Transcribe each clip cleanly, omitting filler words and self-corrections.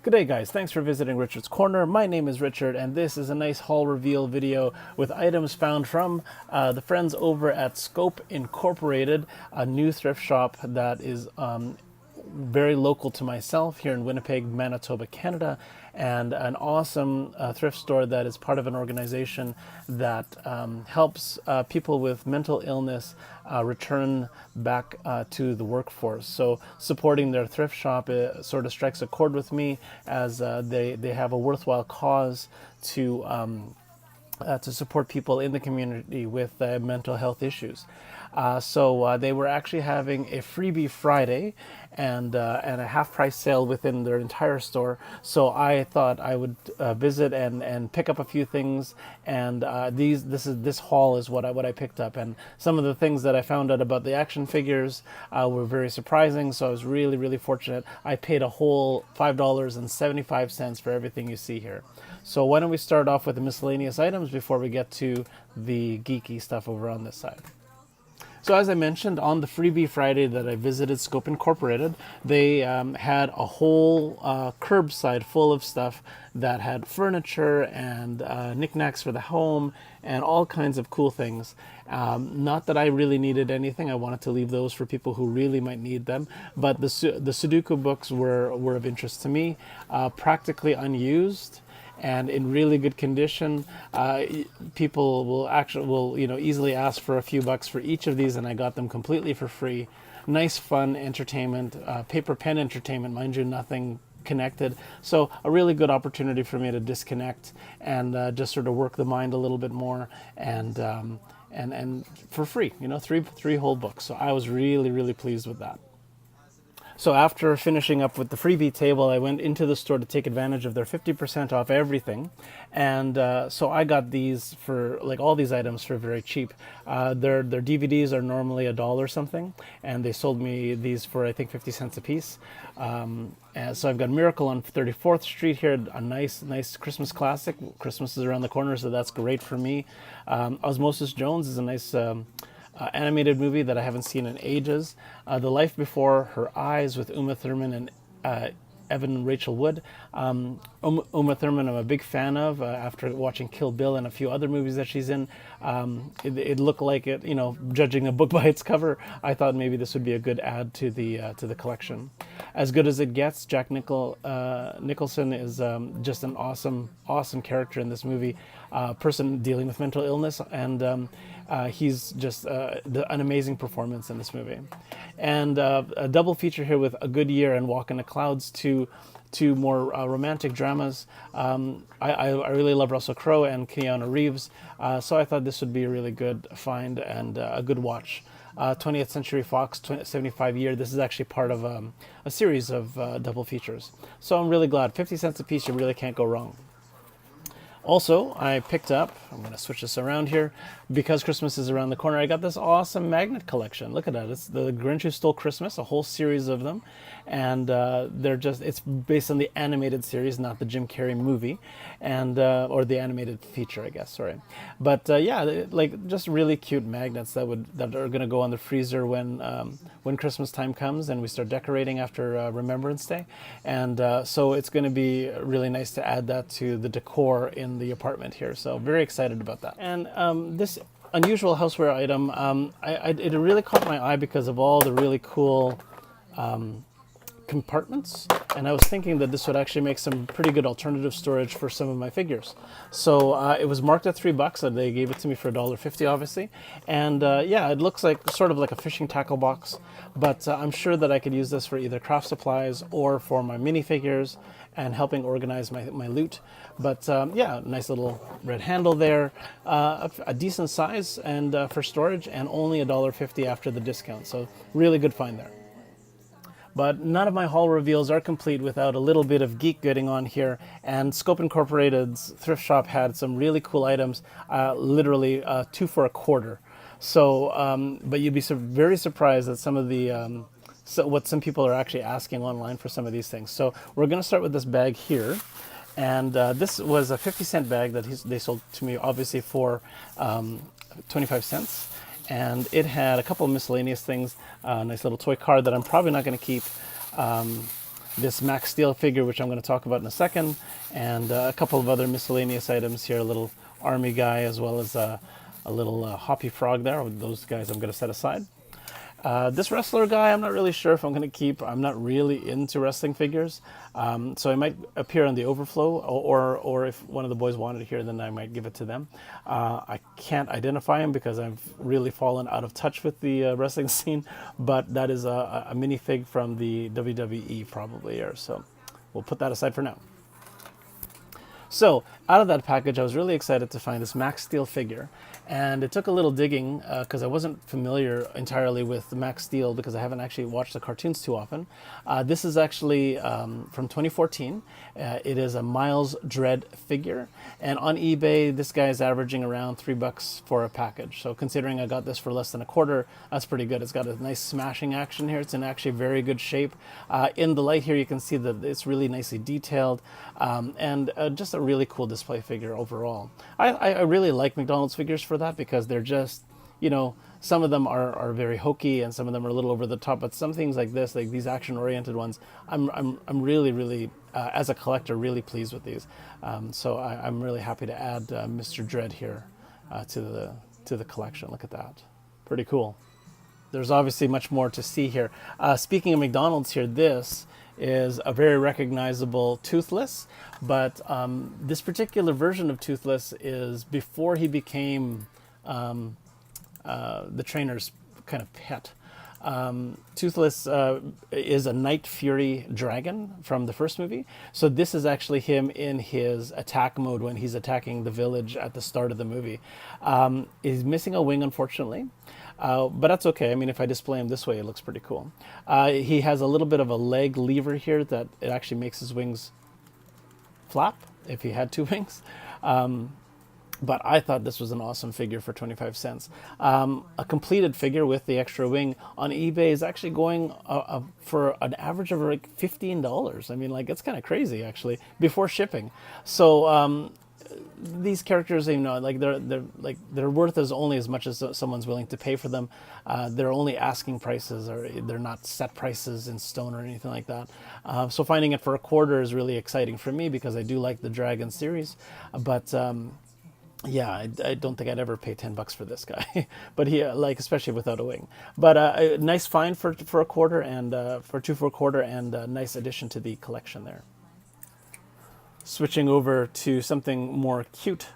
Good day, guys. Thanks for visiting Richard's Corner. My name is Richard, and this is a nice haul reveal video with items found from the friends over at Sscope Incorporated, a new thrift shop that is very local to myself here in Winnipeg, Manitoba, Canada, and an awesome thrift store that is part of an organization that helps people with mental illness return back to the workforce. So supporting their thrift shop sort of strikes a chord with me as they have a worthwhile cause to support people in the community with mental health issues. So they were actually having a freebie Friday and a half price sale within their entire store. So I thought I would visit and pick up a few things. And this haul is what I picked up. And some of the things that I found out about the action figures were very surprising. So I was really fortunate. I paid a whole $5.75 for everything you see here. So why don't we start off with the miscellaneous items before we get to the geeky stuff over on this side. So as I mentioned, on the freebie Friday that I visited Sscope Incorporated, they had a whole curbside full of stuff that had furniture and knickknacks for the home and all kinds of cool things. Not that I really needed anything. I wanted to leave those for people who really might need them. But the Sudoku books were of interest to me, practically unused and in really good condition. People will easily ask for a few bucks for each of these, and I got them completely for free. Nice, fun entertainment, paper pen entertainment, mind you, nothing connected. So a really good opportunity for me to disconnect and just sort of work the mind a little bit more, and for free, three whole books. So I was really pleased with that. So after finishing up with the freebie table, I went into the store to take advantage of their 50% off everything. And so I got these for, like all these items, for very cheap. Their DVDs are normally $1 something, and they sold me these for, I think, 50 cents a piece. And so I've got Miracle on 34th Street here, a nice Christmas classic. Christmas is around the corner, so that's great for me. Osmosis Jones is a nice animated movie that I haven't seen in ages. The Life Before Her Eyes with Uma Thurman and Evan and Rachel Wood. Uma Thurman I'm a big fan of after watching Kill Bill and a few other movies that she's in. It looked like it, judging a book by its cover, I thought maybe this would be a good add to the collection. As Good as It Gets, Jack Nicholson is just an awesome character in this movie, person dealing with mental illness, and he's just an amazing performance in this movie. And a double feature here with A Good Year and Walk in the Clouds, two more romantic dramas. I really love Russell Crowe and Keanu Reeves, so I thought this would be a really good find and a good watch. 20th Century Fox 75 year. This is actually part of a series of double features. So I'm really glad. 50 cents a piece, you really can't go wrong. Also, I picked up, I'm going to switch this around here, because Christmas is around the corner, I got this awesome magnet collection. Look at that. It's The Grinch Who Stole Christmas, a whole series of them. And it's based on the animated series, not the Jim Carrey movie, and or the animated feature, I guess, sorry. But yeah, like just really cute magnets that are going to go on the freezer when Christmas time comes and we start decorating after Remembrance Day. And so it's going to be really nice to add that to the decor in the apartment here. So very excited about that. And this unusual houseware item, it really caught my eye because of all the really cool compartments, and I was thinking that this would actually make some pretty good alternative storage for some of my figures. So it was marked at $3, and they gave it to me for $1.50, obviously. And yeah, it looks like sort of like a fishing tackle box, but I'm sure that I could use this for either craft supplies or for my minifigures and helping organize my loot. But yeah, nice little red handle there, a decent size and for storage, and only $1.50 after the discount. So really good find there. But none of my haul reveals are complete without a little bit of geek gooding on here. And Sscope Incorporated's thrift shop had some really cool items, literally 2 for $1. So, but you'd be very surprised at some of the what some people are actually asking online for some of these things. So we're going to start with this bag here. And this was a 50-cent bag that they sold to me, obviously, for 25 cents. And it had a couple of miscellaneous things, a nice little toy car that I'm probably not going to keep, this Max Steel figure, which I'm going to talk about in a second, and a couple of other miscellaneous items here, a little army guy as well as a little hoppy frog there. Those guys I'm going to set aside. This wrestler guy, I'm not really sure if I'm going to keep. I'm not really into wrestling figures, so I might appear on the Overflow, or if one of the boys wanted to hear, then I might give it to them. I can't identify him because I've really fallen out of touch with the wrestling scene, but that is a minifig from the WWE probably here, so we'll put that aside for now. So out of that package, I was really excited to find this Max Steel figure. And it took a little digging because I wasn't familiar entirely with Max Steel because I haven't actually watched the cartoons too often. This is actually from 2014. It is a Miles Dread figure. And on eBay, this guy is averaging around $3 for a package. So considering I got this for less than a quarter, that's pretty good. It's got a nice smashing action here. It's in actually very good shape. In the light here, you can see that it's really nicely detailed and just a really cool display figure overall. I really like McDonald's figures for that because they're just, some of them are very hokey and some of them are a little over the top, but some things like this, like these action-oriented ones, I'm really as a collector really pleased with these. So I'm really happy to add Mr. Dread here to the collection. Look at that, pretty cool. There's obviously much more to see here. Speaking of McDonald's here, this is a very recognizable Toothless, but this particular version of Toothless is before he became the trainer's kind of pet. Toothless is a Night Fury dragon from the first movie. So this is actually him in his attack mode when he's attacking the village at the start of the movie. He's missing a wing, unfortunately. But that's okay. I mean, if I display him this way, it looks pretty cool. He has a little bit of a leg lever here that it actually makes his wings flap if he had two wings. But I thought this was an awesome figure for 25 cents. A completed figure with the extra wing on eBay is actually going for an average of like $15. I mean, like, it's kind of crazy actually before shipping. So these characters, like they're worth only as much as someone's willing to pay for them. They're only asking prices, or they're not set prices in stone or anything like that. So finding it for a quarter is really exciting for me because I do like the Dragon series, but. Yeah, I don't think I'd ever pay $10 for this guy, but he especially without a wing. But a nice find for a quarter and for a quarter, and a nice addition to the collection there. Switching over to something more cute.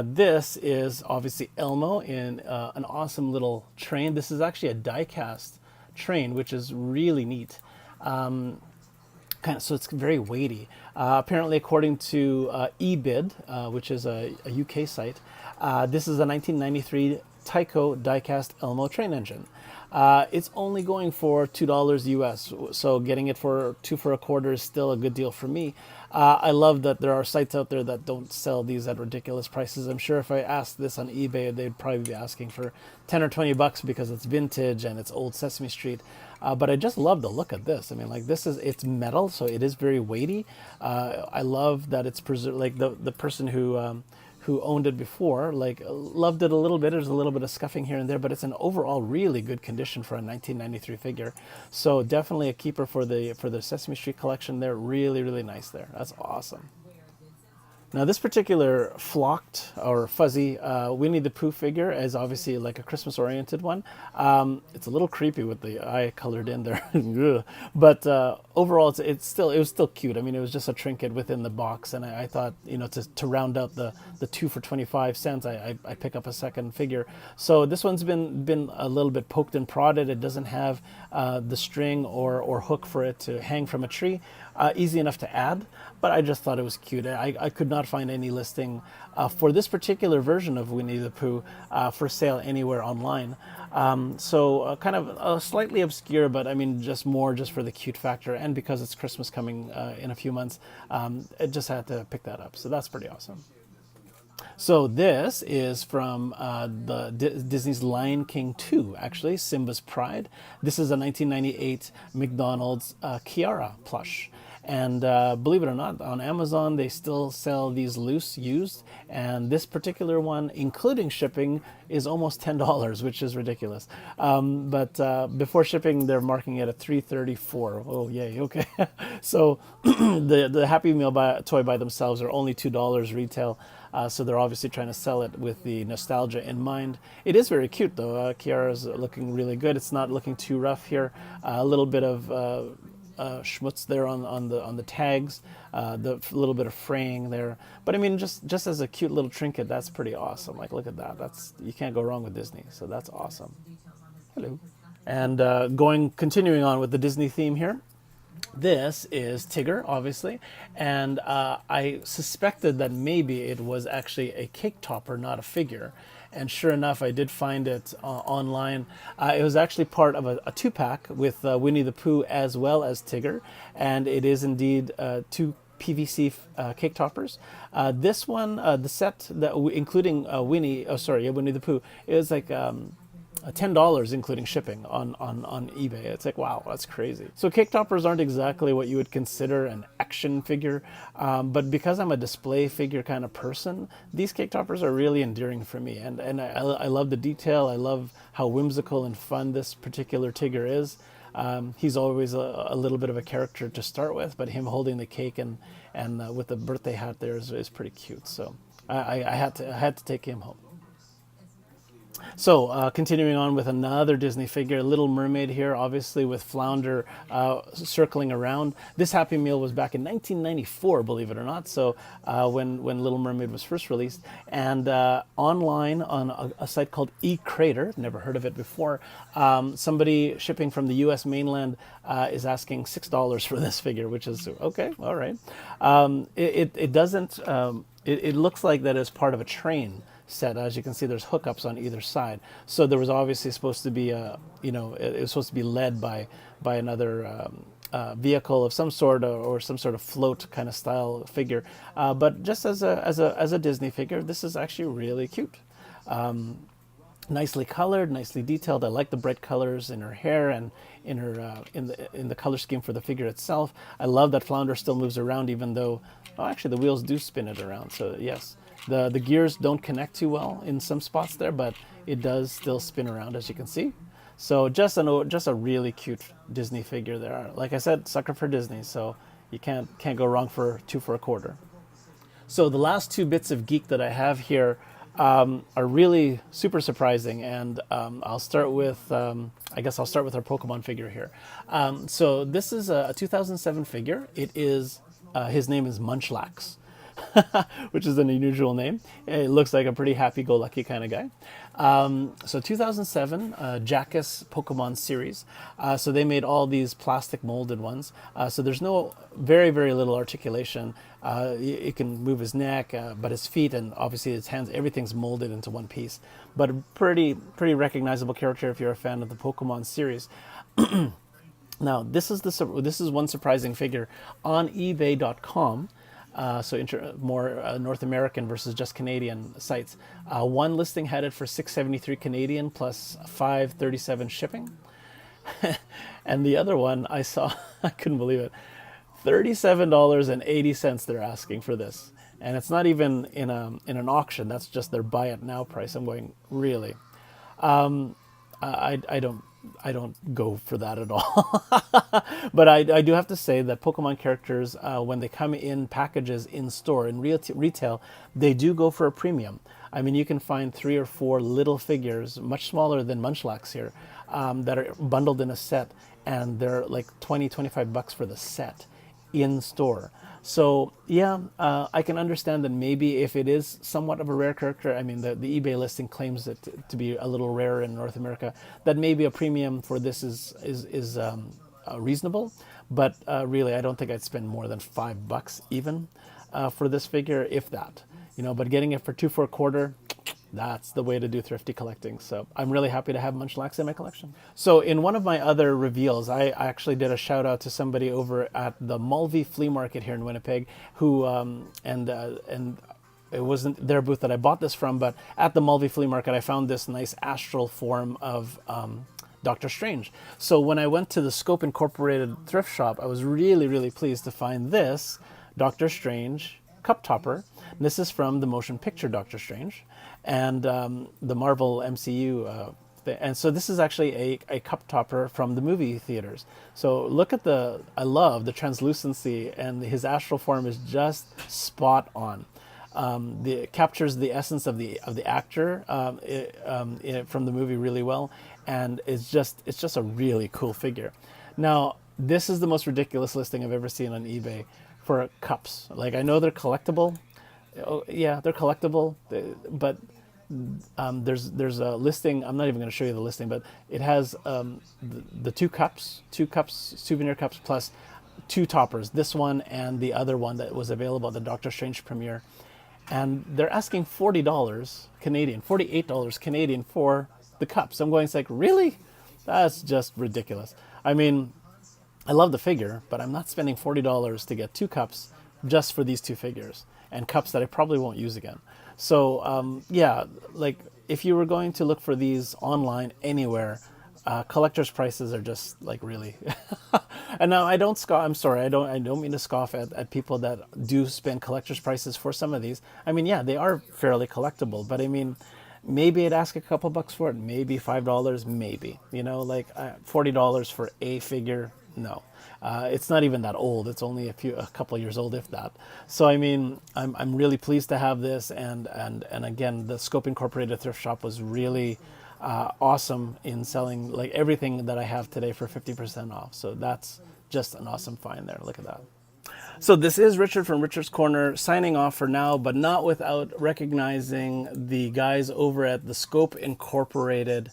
This is obviously Elmo in an awesome little train. This is actually a die-cast train, which is really neat. So it's very weighty. Apparently, according to eBid, which is a UK site, this is a 1993 Tyco die-cast Elmo train engine. It's only going for $2 US, so getting it for two for a quarter is still a good deal for me. I love that there are sites out there that don't sell these at ridiculous prices. I'm sure if I asked this on eBay, they'd probably be asking for 10 or 20 bucks because it's vintage and it's old Sesame Street. But I just love the look of this. I mean, like, it's metal, so it is very weighty. I love that it's preserved. Like the person who owned it before, loved it a little bit. There's a little bit of scuffing here and there, but it's an overall really good condition for a 1993 figure. So definitely a keeper for the Sesame Street collection there. Really, really nice there. That's awesome. Now, this particular flocked or fuzzy Winnie the Pooh figure is obviously like a Christmas-oriented one. It's a little creepy with the eye colored in there, but overall, it was still cute. I mean, it was just a trinket within the box, and I thought, to round out the two for 25 cents, I pick up a second figure. So this one's been a little bit poked and prodded. It doesn't have the string or hook for it to hang from a tree. Easy enough to add, but I just thought it was cute. I could not find any listing for this particular version of Winnie the Pooh for sale anywhere online. So kind of slightly obscure, but I mean, just for the cute factor, and because it's Christmas coming in a few months, I just had to pick that up. So that's pretty awesome. So this is from Disney's Lion King 2, actually, Simba's Pride. This is a 1998 McDonald's Kiara plush. And believe it or not, on Amazon they still sell these loose used, and this particular one, including shipping, is almost $10, which is ridiculous. But before shipping, they're marking it at $3.34. Oh yay! Okay, so the Happy Meal toy by themselves are only $2 retail. So they're obviously trying to sell it with the nostalgia in mind. It is very cute though. Kiara's looking really good. It's not looking too rough here. A little bit of schmutz there on the tags, the little bit of fraying there. But I mean, just as a cute little trinket, that's pretty awesome. Like, look at that. You can't go wrong with Disney. So that's awesome. Hello. And continuing on with the Disney theme here. This is Tigger, obviously, and I suspected that maybe it was actually a cake topper, not a figure. And sure enough, I did find it online. It was actually part of a two-pack with Winnie the Pooh as well as Tigger, and it is indeed two PVC cake toppers. This one, the set that including Winnie the Pooh, is like $10 including shipping on eBay. It's like, wow, that's crazy. So cake toppers aren't exactly what you would consider an action figure, but because I'm a display figure kind of person, these cake toppers are really endearing for me. And I love the detail. I love how whimsical and fun this particular Tigger is. He's always a little bit of a character to start with, but him holding the cake and with the birthday hat there is pretty cute. So I had to take him home. So continuing on with another Disney figure, Little Mermaid here, obviously with Flounder circling around. This Happy Meal was back in 1994, believe it or not, so when Little Mermaid was first released. And online on a site called eCrater, never heard of it before, somebody shipping from the US mainland is asking $6 for this figure, which is okay, all right. It doesn't, it looks like that it's part of a train set. As you can see, there's hookups on either side. So there was obviously supposed to be it was supposed to be led by another vehicle of some sort, or some sort of float kind of style figure. But just as a Disney figure, this is actually really cute. Nicely colored, nicely detailed. I like the bright colors in her hair and in her in the color scheme for the figure itself. I love that Flounder still moves around, even though actually the wheels do spin it around. So yes. The gears don't connect too well in some spots there, but it does still spin around, as you can see. So just a really cute Disney figure there. Like I said, sucker for Disney, so you can't go wrong for two for a quarter. So the last two bits of geek that I have here are really super surprising, and I'll start with I guess I'll start with our Pokemon figure here. So this is a 2007 figure. It is his name is Munchlax. Which is an unusual name. It looks like a pretty happy-go-lucky kind of guy. So 2007, Jackass Pokemon series. So they made all these plastic molded ones. So there's very, very little articulation. It can move his neck, but his feet and obviously his hands, everything's molded into one piece. But a pretty recognizable character if you're a fan of the Pokemon series. Now, this is one surprising figure on eBay.com. So more North American versus just Canadian sites. One listing had it for $673 Canadian plus $537 shipping, and the other one I saw, I couldn't believe it, $37.80 they're asking for this, and it's not even in an auction. That's just their buy it now price. I'm going, really? I don't go for that at all. But I do have to say that Pokemon characters, when they come in packages in store, in retail, they do go for a premium. I mean, you can find 3 or 4 little figures, much smaller than Munchlax here, that are bundled in a set, and they're like $20-25 for the set in store. So yeah, I can understand that maybe if it is somewhat of a rare character, I mean the eBay listing claims it to be a little rarer in North America, that maybe a premium for this is reasonable. But really, I don't think I'd spend more than $5 even for this figure, if that. But getting it for 2 for a quarter, that's the way to do thrifty collecting. So I'm really happy to have Munchlax in my collection. So in one of my other reveals, I actually did a shout out to somebody over at the Mulvey Flea Market here in Winnipeg, who and it wasn't their booth that I bought this from, but at the Mulvey Flea Market, I found this nice astral form of Doctor Strange. So when I went to the Scope Incorporated thrift shop, I was really, really pleased to find this Doctor Strange cup topper. This is from the motion picture Doctor Strange and the Marvel MCU. And so this is actually a cup topper from the movie theaters. So look at I love the translucency, and his astral form is just spot on. It captures the essence of the actor from the movie really well, and it's just a really cool figure. Now, this is the most ridiculous listing I've ever seen on eBay for cups. Like, I know they're collectible. Oh, yeah, they're collectible, but there's a listing. I'm not even going to show you the listing, but it has the two cups, souvenir cups, plus two toppers. This one and the other one that was available at the Doctor Strange premiere, and they're asking $40 Canadian, $48 Canadian for the cups. I'm going, it's like, really? That's just ridiculous. I mean, I love the figure, but I'm not spending $40 to get two cups just for these two figures, and cups that I probably won't use again. So yeah, like, if you were going to look for these online anywhere, collectors' prices are just like, really. And now I don't scoff. I'm sorry, I don't mean to scoff at people that do spend collectors' prices for some of these. I mean, yeah, they are fairly collectible, but I mean, maybe I'd ask a couple bucks for it, maybe $5, maybe. You know, like $40 for a figure, no. It's not even that old. It's only a couple of years old, if that. So I mean, I'm really pleased to have this, and again, the Scope Incorporated thrift shop was really awesome in selling like everything that I have today for 50% off. So that's just an awesome find there. Look at that. So this is Richard from Richard's Corner signing off for now, but not without recognizing the guys over at the Scope Incorporated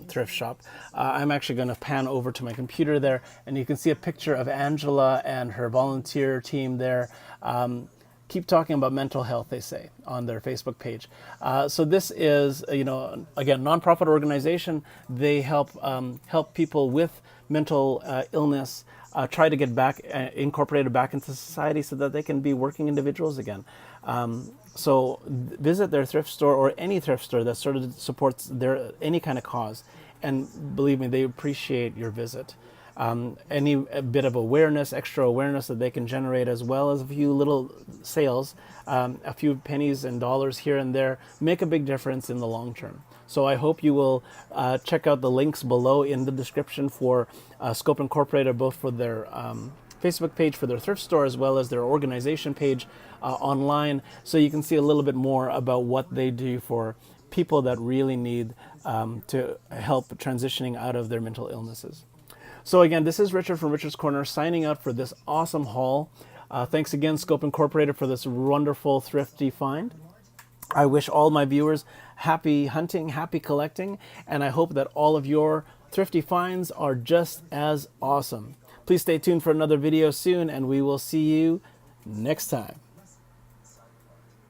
thrift shop. I'm actually going to pan over to my computer there, and you can see a picture of Angela and her volunteer team there. Keep talking about mental health, they say, on their Facebook page. So this is, again, nonprofit organization. They help people with mental illness try to get back incorporated back into society so that they can be working individuals again. So visit their thrift store or any thrift store that sort of supports any kind of cause, and believe me, they appreciate your visit. Any bit of awareness, extra awareness that they can generate, as well as a few little sales, a few pennies and dollars here and there, make a big difference in the long term. So I hope you will check out the links below in the description for Scope Incorporated, both for their Facebook page for their thrift store as well as their organization page online, so you can see a little bit more about what they do for people that really need to help transitioning out of their mental illnesses. So again, this is Richard from Richard's Corner signing out for this awesome haul. Thanks again, Scope Incorporated, for this wonderful thrifty find. I wish all my viewers happy hunting, happy collecting, and I hope that all of your thrifty finds are just as awesome. Please stay tuned for another video soon, and we will see you next time.